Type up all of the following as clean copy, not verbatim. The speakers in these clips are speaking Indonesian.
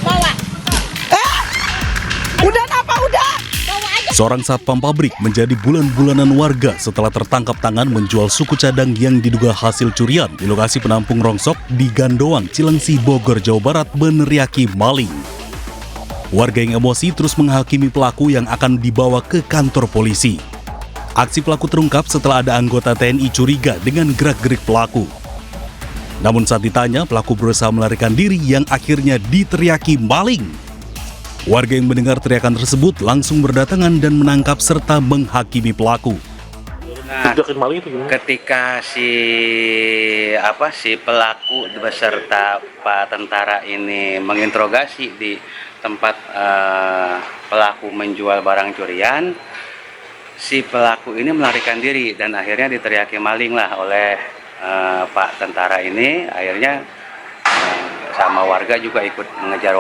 bawa. Udah apa udah? Bawa aja. Seorang satpam pabrik menjadi bulan-bulanan warga setelah tertangkap tangan menjual suku cadang yang diduga hasil curian di lokasi penampung rongsok di Gandoang, Cilengsi, Bogor, Jawa Barat meneriaki maling. Warga yang emosi terus menghakimi pelaku yang akan dibawa ke kantor polisi. Aksi pelaku terungkap setelah ada anggota TNI curiga dengan gerak-gerik pelaku. Namun saat ditanya, pelaku berusaha melarikan diri yang akhirnya diteriaki maling. Warga yang mendengar teriakan tersebut langsung berdatangan dan menangkap serta menghakimi pelaku. Nah, ketika si pelaku beserta Pak Tentara ini menginterogasi di tempat pelaku menjual barang curian, si pelaku ini melarikan diri dan akhirnya diteriaki maling lah oleh Pak Tentara ini. Akhirnya sama warga juga ikut mengejar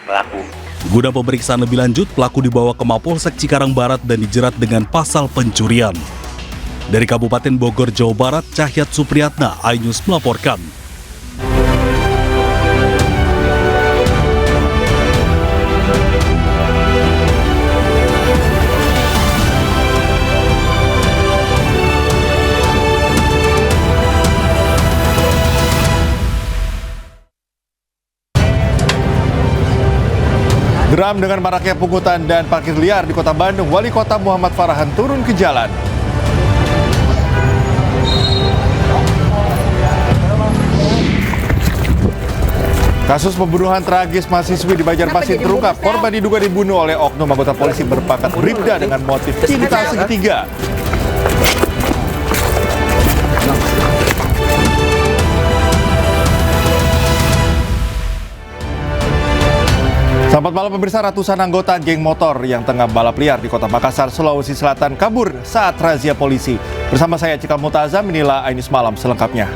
pelaku. Guna pemeriksaan lebih lanjut, pelaku dibawa ke Mapolsek Cikarang Barat dan dijerat dengan pasal pencurian. Dari Kabupaten Bogor, Jawa Barat, Cahyat Supriyatna, iNews melaporkan. Geram dengan maraknya pungutan dan parkir liar di Kota Bandung, Wali Kota Muhammad Farhan turun ke jalan. Kasus pembunuhan tragis mahasiswi di Banjarmasin terungkap. Korban diduga dibunuh oleh oknum anggota polisi berpangkat Bribda dengan motif cinta segitiga. Selamat malam pemirsa, ratusan anggota geng motor yang tengah balap liar di Kota Makassar, Sulawesi Selatan kabur saat razia polisi. Bersama saya Cikal Mutazam, inilah iNews Malam selengkapnya.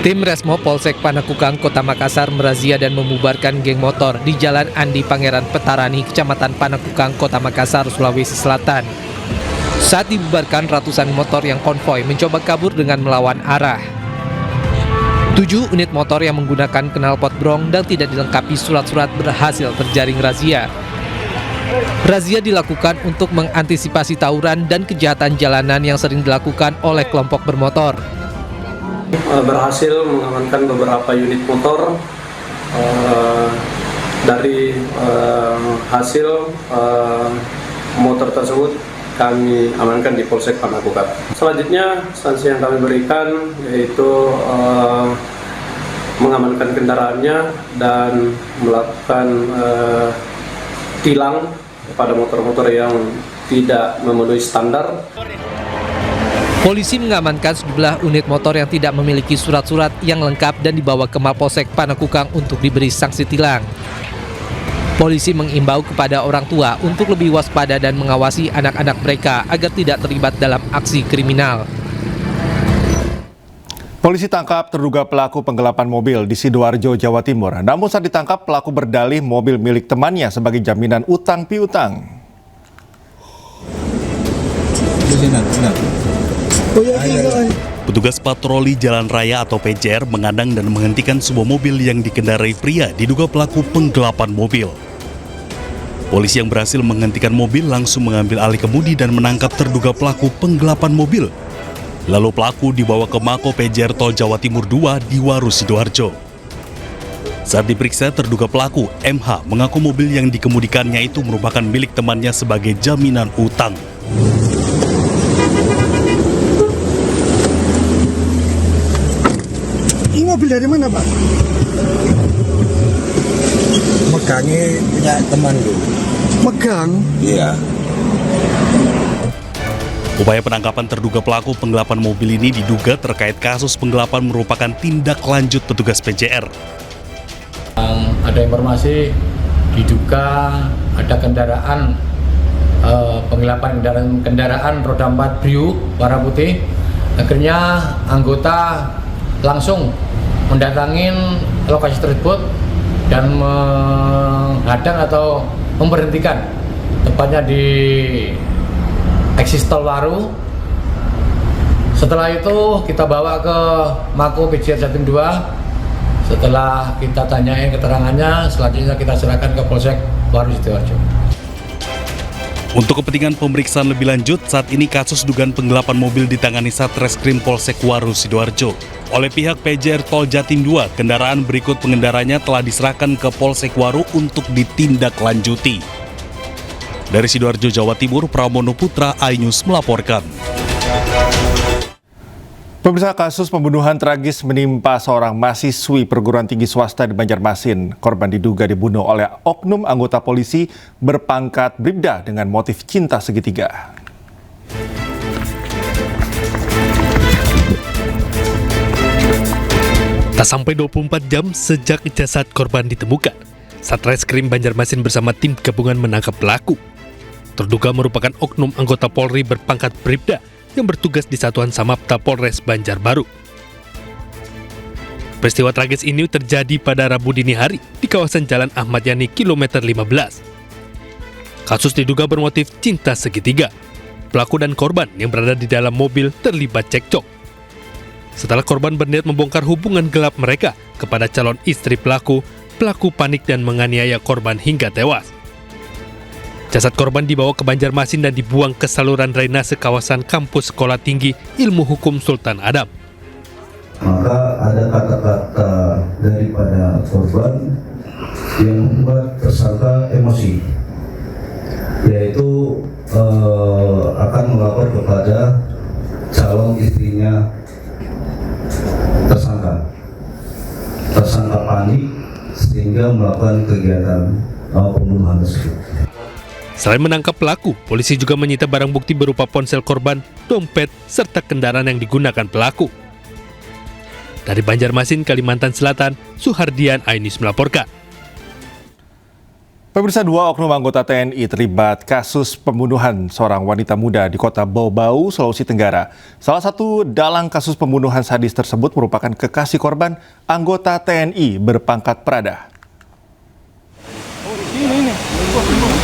Tim Resmo Polsek Panakukang, Kota Makassar merazia dan membubarkan geng motor di Jalan Andi Pangeran Petarani, Kecamatan Panakukang, Kota Makassar, Sulawesi Selatan. Saat dibubarkan, ratusan motor yang konvoi mencoba kabur dengan melawan arah. 7 unit motor yang menggunakan knalpot brong dan tidak dilengkapi surat-surat berhasil terjaring razia. Razia dilakukan untuk mengantisipasi tawuran dan kejahatan jalanan yang sering dilakukan oleh kelompok bermotor. Berhasil mengamankan beberapa unit motor. Dari hasil motor tersebut kami amankan di Polsek Panakukang. Selanjutnya sanksi yang kami berikan yaitu mengamankan kendaraannya dan melakukan tilang kepada motor-motor yang tidak memenuhi standar. Polisi mengamankan sejumlah unit motor yang tidak memiliki surat-surat yang lengkap dan dibawa ke Mapolsek Panakukang untuk diberi sanksi tilang. Polisi mengimbau kepada orang tua untuk lebih waspada dan mengawasi anak-anak mereka agar tidak terlibat dalam aksi kriminal. Polisi tangkap terduga pelaku penggelapan mobil di Sidoarjo, Jawa Timur. Namun saat ditangkap, pelaku berdalih mobil milik temannya sebagai jaminan utang piutang. Petugas patroli jalan raya atau PJR mengadang dan menghentikan sebuah mobil yang dikendarai pria diduga pelaku penggelapan mobil. Polisi yang berhasil menghentikan mobil langsung mengambil alih kemudi dan menangkap terduga pelaku penggelapan mobil. Lalu pelaku dibawa ke Mako PJR Tol Jawa Timur 2 di Waru, Sidoarjo. Saat diperiksa, terduga pelaku MH mengaku mobil yang dikemudikannya itu merupakan milik temannya sebagai jaminan utang. Ini mobil dari mana, Pak? Megangnya punya teman tuh. Megang? Iya. Upaya penangkapan terduga pelaku penggelapan mobil ini diduga terkait kasus penggelapan merupakan tindak lanjut petugas PJR. Ada informasi diduga ada kendaraan penggelapan kendaraan roda 4 Brio warna putih. Akhirnya anggota langsung mendatangin lokasi tersebut dan menghadang atau memberhentikan, tepatnya di eksis Tol Waru. Setelah itu kita bawa ke Mako PJR Jatim 2. Setelah kita tanyain keterangannya, selanjutnya kita serahkan ke Polsek Waru Sidoarjo. Untuk kepentingan pemeriksaan lebih lanjut, saat ini kasus dugaan penggelapan mobil ditangani Satreskrim Polsek Waru Sidoarjo. Oleh pihak PJR Tol Jatim 2, kendaraan berikut pengendaranya telah diserahkan ke Polsek Waru untuk ditindaklanjuti. Dari Sidoarjo, Jawa Timur, Pramono Putra, iNews melaporkan. Pemirsa, kasus pembunuhan tragis menimpa seorang mahasiswi perguruan tinggi swasta di Banjarmasin. Korban diduga dibunuh oleh oknum anggota polisi berpangkat bribda dengan motif cinta segitiga. Tak sampai 24 jam sejak jasad korban ditemukan, Satreskrim Banjarmasin bersama tim gabungan menangkap pelaku. Terduga merupakan oknum anggota Polri berpangkat bribda yang bertugas di Satuan Samapta Polres Banjarbaru. Peristiwa tragis ini terjadi pada Rabu dini hari di kawasan Jalan Ahmad Yani kilometer 15. Kasus diduga bermotif cinta segitiga. Pelaku dan korban yang berada di dalam mobil terlibat cekcok. Setelah korban berniat membongkar hubungan gelap mereka kepada calon istri pelaku panik dan menganiaya korban hingga tewas. Jasad korban dibawa ke Banjarmasin dan dibuang ke saluran drainase kawasan kampus Sekolah Tinggi Ilmu Hukum Sultan Adam. Maka ada kata-kata daripada korban yang membuat tersangka emosi, yaitu akan melapor kepada calon istrinya tersangka. Tersangka panik sehingga melakukan kegiatan pembunuhan tersebut. Selain menangkap pelaku, polisi juga menyita barang bukti berupa ponsel korban, dompet, serta kendaraan yang digunakan pelaku. Dari Banjarmasin, Kalimantan Selatan, Suhardian, iNews melaporkan. Pemirsa, 2 oknum anggota TNI terlibat kasus pembunuhan seorang wanita muda di kota Bau-Bau, Sulawesi Tenggara. Salah satu dalang kasus pembunuhan sadis tersebut merupakan kekasih korban anggota TNI berpangkat Prada.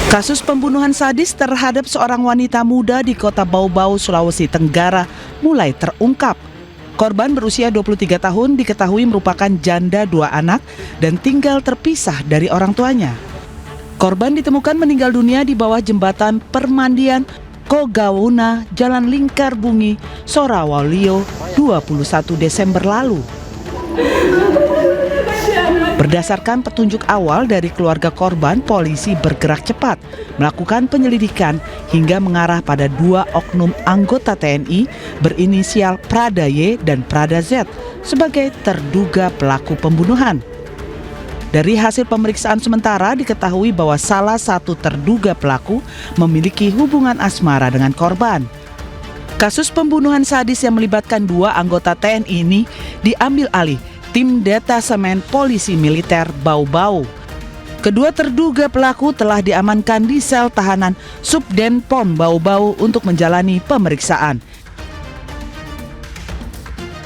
Kasus pembunuhan sadis terhadap seorang wanita muda di kota Bau-Bau, Sulawesi Tenggara mulai terungkap. Korban berusia 23 tahun diketahui merupakan janda 2 anak dan tinggal terpisah dari orang tuanya. Korban ditemukan meninggal dunia di bawah jembatan Permandian Kogauna, Jalan Lingkar Bungi, Sorawalio, 21 Desember lalu. Berdasarkan petunjuk awal dari keluarga korban, polisi bergerak cepat melakukan penyelidikan hingga mengarah pada 2 oknum anggota TNI berinisial Prada Y dan Prada Z sebagai terduga pelaku pembunuhan. Dari hasil pemeriksaan sementara diketahui bahwa salah satu terduga pelaku memiliki hubungan asmara dengan korban. Kasus pembunuhan sadis yang melibatkan 2 anggota TNI ini diambil alih Tim Detasemen Polisi Militer Bau-Bau. Kedua terduga pelaku telah diamankan di sel tahanan Subdenpom Bau-Bau untuk menjalani pemeriksaan.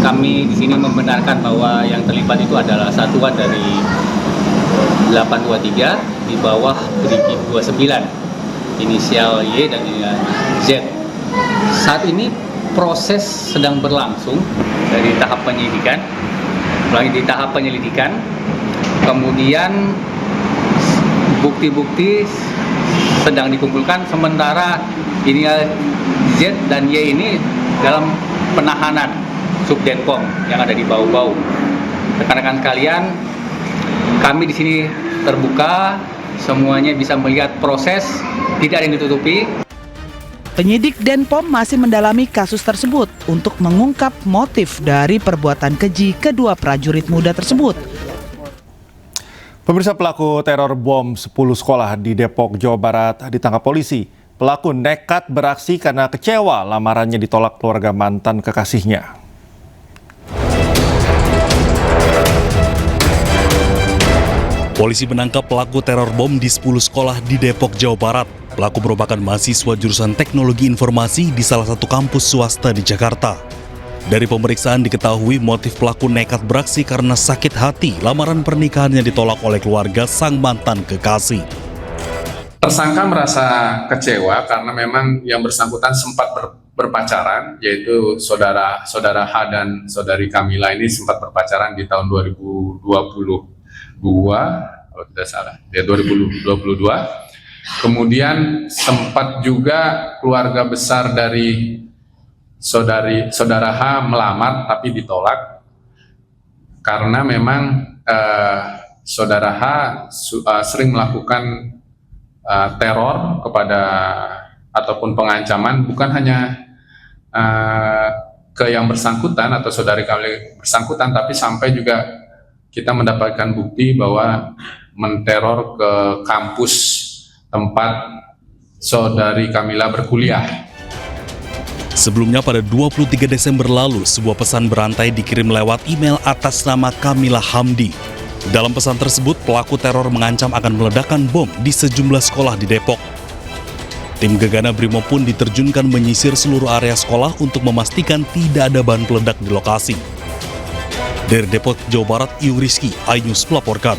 Kami di sini membenarkan bahwa yang terlibat itu adalah satuan dari 823 di bawah Brigif 29, inisial Y dan inisial Z. Saat ini proses sedang berlangsung dari tahap penyelidikan. Di tahap penyelidikan, kemudian bukti-bukti sedang dikumpulkan, sementara inisial Z dan Y ini dalam penahanan Subdenpom yang ada di Bau-Bau. Rekan-rekan sekalian, kami di sini terbuka, semuanya bisa melihat proses, tidak ada yang ditutupi. Penyidik Denpom masih mendalami kasus tersebut untuk mengungkap motif dari perbuatan keji kedua prajurit muda tersebut. Pemirsa, pelaku teror bom 10 sekolah di Depok, Jawa Barat ditangkap polisi. Pelaku nekat beraksi karena kecewa lamarannya ditolak keluarga mantan kekasihnya. Polisi menangkap pelaku teror bom di 10 sekolah di Depok, Jawa Barat. Pelaku merupakan mahasiswa jurusan Teknologi Informasi di salah satu kampus swasta di Jakarta. Dari pemeriksaan diketahui motif pelaku nekat beraksi karena sakit hati lamaran pernikahannya ditolak oleh keluarga sang mantan kekasih. Tersangka merasa kecewa karena memang yang bersangkutan sempat berpacaran, yaitu saudara H dan saudari Kamila ini sempat berpacaran di tahun 2022, kalau tidak salah, ya 2022. Kemudian sempat juga keluarga besar dari saudara H melamar tapi ditolak karena memang saudara H sering melakukan teror kepada ataupun pengancaman bukan hanya ke yang bersangkutan atau saudari kami bersangkutan, tapi sampai juga kita mendapatkan bukti bahwa menteror ke kampus tempat saudari Kamila berkuliah. Sebelumnya pada 23 Desember lalu, sebuah pesan berantai dikirim lewat email atas nama Kamila Hamdi. Dalam pesan tersebut, pelaku teror mengancam akan meledakkan bom di sejumlah sekolah di Depok. Tim Gegana Brimob pun diterjunkan menyisir seluruh area sekolah untuk memastikan tidak ada bahan peledak di lokasi. Dari Depok, Jawa Barat, Iu Rizky, iNews melaporkan.